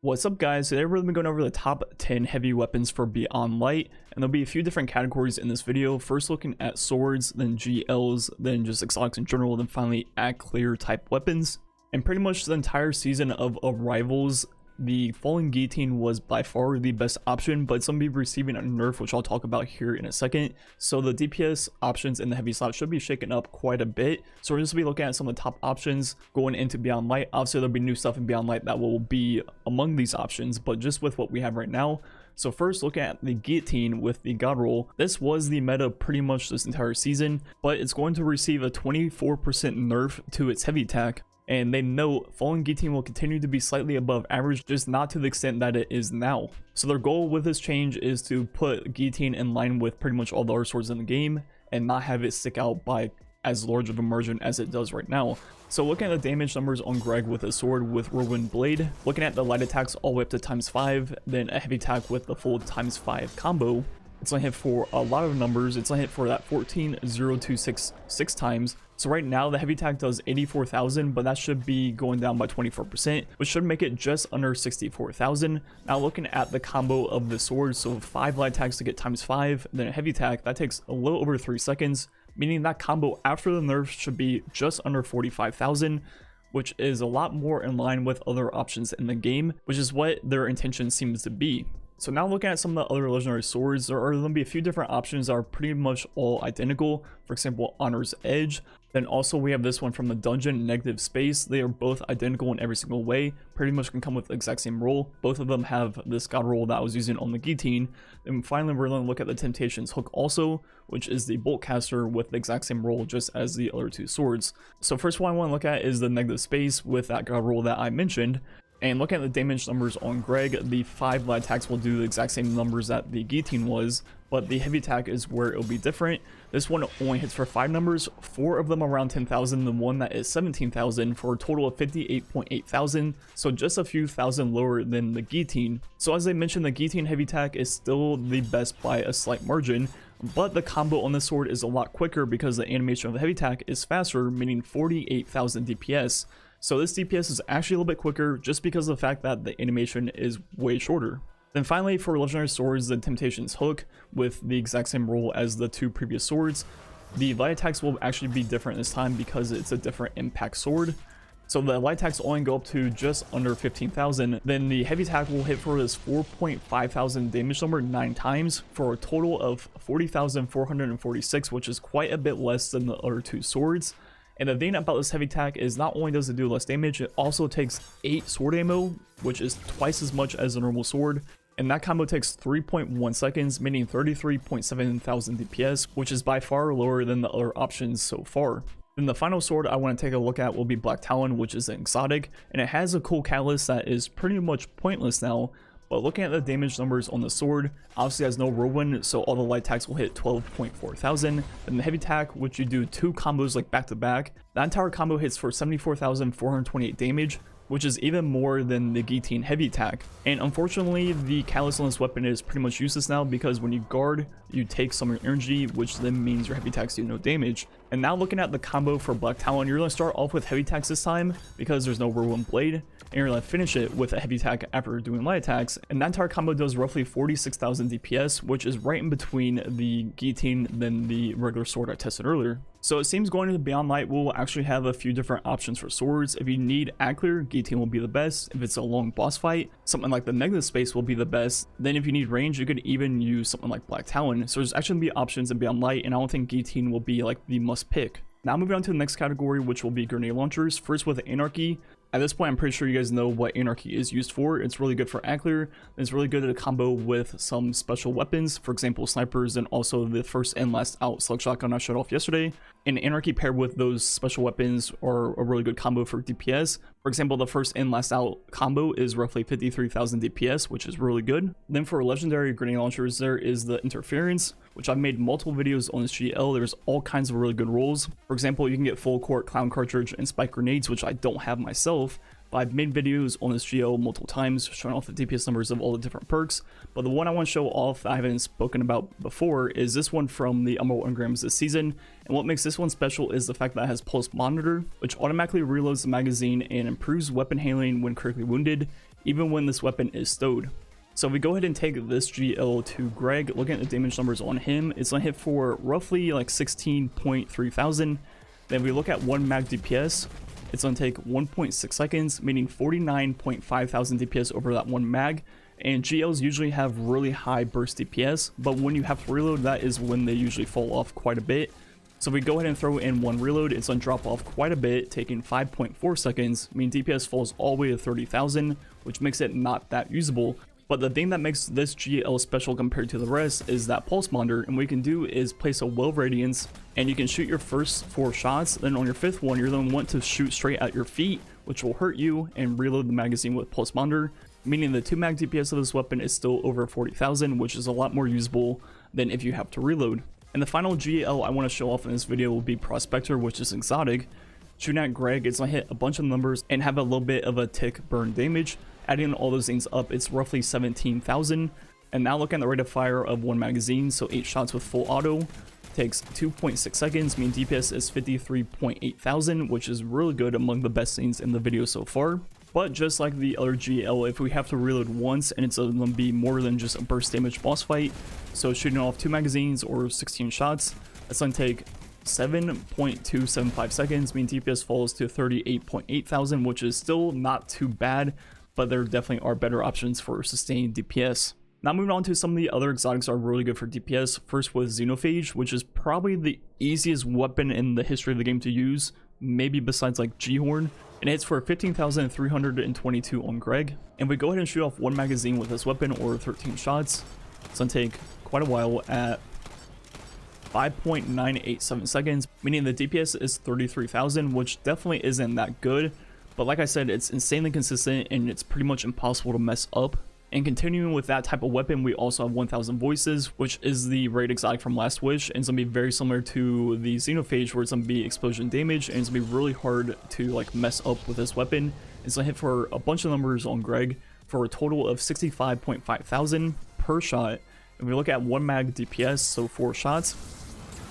What's up guys, today we're going to be going over the top 10 heavy weapons for Beyond Light, and there'll be a few different categories in this video. First looking at swords, then GLs, then just exotics in general, then finally at clear type weapons. And pretty much the entire season of Arrivals, the Fallen Guillotine was by far the best option, but it's going to be receiving a nerf, which I'll talk about here in a second. So the DPS options in the heavy slot should be shaken up quite a bit. So we're just going to be looking at some of the top options going into Beyond Light. Obviously there'll be new stuff in Beyond Light that will be among these options, but just with what we have right now. So first, look at the Guillotine with the God Roll. This was the meta pretty much this entire season, but it's going to receive a 24% nerf to its heavy attack. And they note Fallen Guillotine will continue to be slightly above average, just not to the extent that it is now. So their goal with this change is to put Guillotine in line with pretty much all the other swords in the game and not have it stick out by as large of a margin as it does right now. So looking at the damage numbers on Greg with a sword with Whirlwind Blade, looking at the light attacks all the way up to ×5, then a heavy attack with the full ×5 combo, it's gonna hit for a lot of numbers. It's gonna hit for that 14,026 times. So right now the heavy attack does 84,000, but that should be going down by 24%, which should make it just under 64,000. Now looking at the combo of the sword, so 5 light attacks to get ×5, then a heavy attack, that takes a little over 3 seconds, meaning that combo after the nerf should be just under 45,000, which is a lot more in line with other options in the game, which is what their intention seems to be. So now looking at some of the other legendary swords, there are going to be a few different options that are pretty much all identical. For example, Honor's Edge. Then also we have this one from the dungeon, Negative Space. They are both identical in every single way. Pretty much can come with the exact same roll. Both of them have this God roll that I was using on the Guillotine. And finally we're going to look at the Temptations Hook also, which is the Bolt Caster with the exact same roll just as the other two swords. So first one I want to look at is the Negative Space with that God roll that I mentioned. And looking at the damage numbers on Greg, the 5 light attacks will do the exact same numbers that the Guillotine was, but the heavy attack is where it'll be different. This one only hits for 5 numbers, 4 of them around 10,000, the one that is 17,000 for a total of 58.8 thousand, so just a few thousand lower than the Guillotine. So as I mentioned, the Guillotine heavy attack is still the best by a slight margin, but the combo on the sword is a lot quicker because the animation of the heavy attack is faster, meaning 48,000 DPS. So this DPS is actually a little bit quicker just because of the fact that the animation is way shorter. Then finally for legendary swords, the Temptations Hook with the exact same roll as the 2 previous swords. The light attacks will actually be different this time because it's a different impact sword. So the light attacks only go up to just under 15,000. Then the heavy attack will hit for this 4.5 thousand damage number 9 times for a total of 40,446, which is quite a bit less than the other 2 swords. And the thing about this heavy attack is not only does it do less damage, it also takes 8 sword ammo, which is twice as much as a normal sword. And that combo takes 3.1 seconds, meaning 33.7 thousand DPS, which is by far lower than the other options so far. Then the final sword I want to take a look at will be Black Talon, which is an exotic, and it has a cool catalyst that is pretty much pointless now. But looking at the damage numbers on the sword, obviously has no whirlwind, so all the light attacks will hit 12.4 thousand. Then the heavy attack, which you do 2 combos like back to back, that entire combo hits for 74,428 damage, which is even more than the Guillotine heavy attack. And unfortunately, the catalyst on this weapon is pretty much useless now because when you guard, you take some of your energy, which then means your heavy attacks do no damage. And now looking at the combo for Black Talon, you're going to start off with heavy attacks this time because there's no Whirlwind Blade, and you're going to finish it with a heavy attack after doing light attacks. And that entire combo does roughly 46,000 DPS, which is right in between the Guillotine than the regular sword I tested earlier. So it seems going into Beyond Light will actually have a few different options for swords. If you need ad clear, Guillotine will be the best. If it's a long boss fight, something like the Negative Space will be the best. Then if you need range, you could even use something like Black Talon. So there's actually going to be options in Beyond Light, and I don't think Guillotine will be like the must pick. Now moving on to the next category, which will be grenade launchers. First with Anarchy. At this point, I'm pretty sure you guys know what Anarchy is used for. It's really good for ad clear. It's really good at a combo with some special weapons, for example, snipers, and also the first and last out slug shotgun I showed off yesterday. And Anarchy paired with those special weapons are a really good combo for DPS. For example, the first and last out combo is roughly 53,000 DPS, which is really good. Then for legendary grenade launchers, there is the Interference, which I've made multiple videos on this GL. There's all kinds of really good rolls. For example, you can get full court clown cartridge and spike grenades, which I don't have myself. I've made videos on this GL multiple times showing off the DPS numbers of all the different perks, but the one I want to show off that I haven't spoken about before is this one from the Emerald Engrams this season. And what makes this one special is the fact that it has Pulse Monitor, which automatically reloads the magazine and improves weapon handling when critically wounded. even when this weapon is stowed. So if we go ahead and take this GL to Greg, looking at the damage numbers on him, it's gonna hit for roughly like 16.3 thousand. Then if we look at 1 mag DPS, it's gonna take 1.6 seconds, meaning 49.5 thousand DPS over that 1 mag. And GLs usually have really high burst DPS, but when you have to reload, that is when they usually fall off quite a bit. So if we go ahead and throw in 1 reload, it's gonna drop off quite a bit, taking 5.4 seconds, meaning DPS falls all the way to 30,000, which makes it not that usable. But the thing that makes this GL special compared to the rest is that pulse monitor, and what you can do is place a well radiance, and you can shoot your first 4 shots, then on your 5th one you're going to want to shoot straight at your feet, which will hurt you, and reload the magazine with pulse monitor, meaning the 2 mag DPS of this weapon is still over 40,000, which is a lot more usable than if you have to reload. And the final GL I want to show off in this video will be Prospector, which is exotic. Shooting at Greg, it's going to hit a bunch of numbers and have a little bit of a tick burn damage. Adding all those things up, it's roughly 17,000. And now looking at the rate of fire of 1 magazine, so 8 shots with full auto, takes 2.6 seconds, meaning DPS is 53.8 thousand, which is really good, among the best things in the video so far. But just like the other GL, if we have to reload once, and it's going to be more than just a burst damage boss fight, so shooting off 2 magazines or 16 shots, that's going to take 7.275 seconds, meaning DPS falls to 38.8 thousand, which is still not too bad, but there definitely are better options for sustained DPS. Now moving on to some of the other exotics that are really good for DPS. First was Xenophage, which is probably the easiest weapon in the history of the game to use, maybe besides like G-Horn. And it hits for 15,322 on Greg. And we go ahead and shoot off 1 magazine with this weapon, or 13 shots. It's gonna take quite a while at 5.987 seconds, meaning the DPS is 33,000, which definitely isn't that good. But like I said, it's insanely consistent and it's pretty much impossible to mess up. And continuing with that type of weapon, we also have 1000 Voices, which is the raid exotic from Last Wish, and it's gonna be very similar to the Xenophage, where it's gonna be explosion damage, and it's gonna be really hard to like mess up with this weapon. It's gonna hit for a bunch of numbers on Greg for a total of 65.5 thousand per shot. And we look at 1 mag DPS, so 4 shots,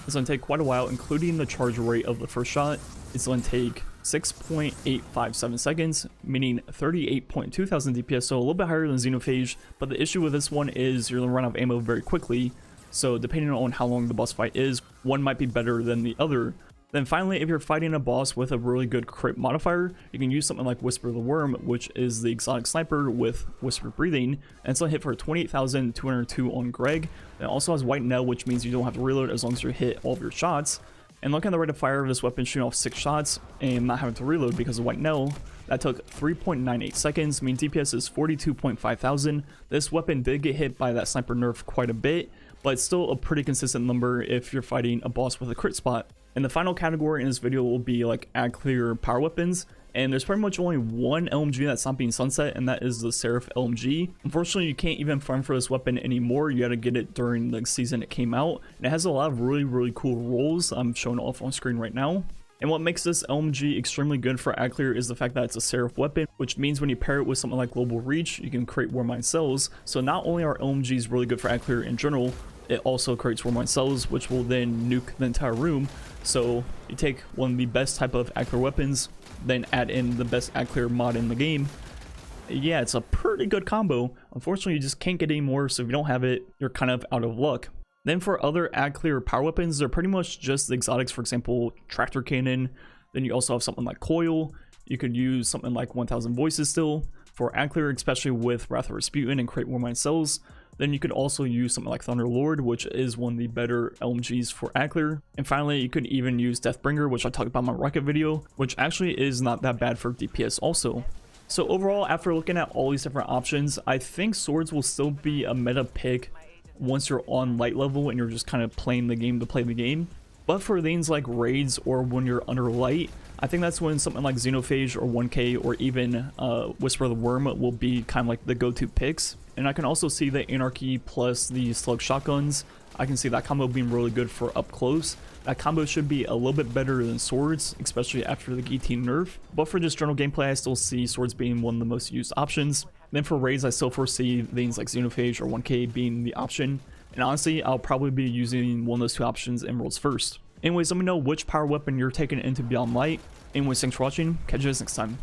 it's gonna take quite a while, including the charge rate of the first shot. It's gonna take 6.857 seconds, meaning 38.2 thousand DPS, so a little bit higher than Xenophage. But the issue with this one is you're gonna run out of ammo very quickly, so depending on how long the boss fight is, one might be better than the other. Then finally, if you're fighting a boss with a really good crit modifier, you can use something like Whisper the Worm, which is the exotic sniper with Whisper Breathing, and it's gonna hit for 28,202 on Greg. It also has White Nail, which means you don't have to reload as long as you hit all of your shots. And looking at the rate of fire of this weapon, shooting off 6 shots and not having to reload because of White Nail, that took 3.98 seconds, meaning DPS is 42.5 thousand. This weapon did get hit by that sniper nerf quite a bit, but it's still a pretty consistent number if you're fighting a boss with a crit spot. And the final category in this video will be like ad clear power weapons. And there's pretty much only one LMG that's not being sunset, and that is the Seraph LMG. Unfortunately, you can't even farm for this weapon anymore. You gotta get it during the season it came out. And it has a lot of really cool rolls I'm showing off on screen right now. And what makes this LMG extremely good for ad clear is the fact that it's a Seraph weapon, which means when you pair it with something like Global Reach, you can create Warmind cells. So not only are LMGs really good for ad clear in general, it also creates Warmind cells, which will then nuke the entire room. So you take one of the best type of ad clear weapons, then add in the best ad clear mod in the game. Yeah, it's a pretty good combo. Unfortunately, you just can't get any more, so if you don't have it, you're kind of out of luck. Then for other ad clear power weapons, they're pretty much just the exotics. For example, Tractor Cannon. Then you also have something like Coil. You could use something like 1000 Voices still for ad clear, especially with Wrath of Rasputin and create Warmind cells. Then you could also use something like Thunder Lord, which is one of the better LMGs for ad clear. And finally, you could even use Deathbringer, which I talked about in my Rocket video, which actually is not that bad for DPS also. So overall, after looking at all these different options, I think swords will still be a meta pick once you're on light level and you're just kind of playing the game to play the game. But for things like raids or when you're under light, I think that's when something like Xenophage or 1K or even Whisper the Worm will be kind of like the go-to picks. And I can also see the Anarchy plus the Slug Shotguns. I can see that combo being really good for up close. That combo should be a little bit better than swords, especially after the Guillotine nerf. But for just general gameplay, I still see swords being one of the most used options. Then for raids, I still foresee things like Xenophage or 1K being the option. And honestly, I'll probably be using one of those two options Emeralds first. Anyways, let me know which power weapon you're taking into Beyond Light. Anyways, thanks for watching. Catch you guys next time.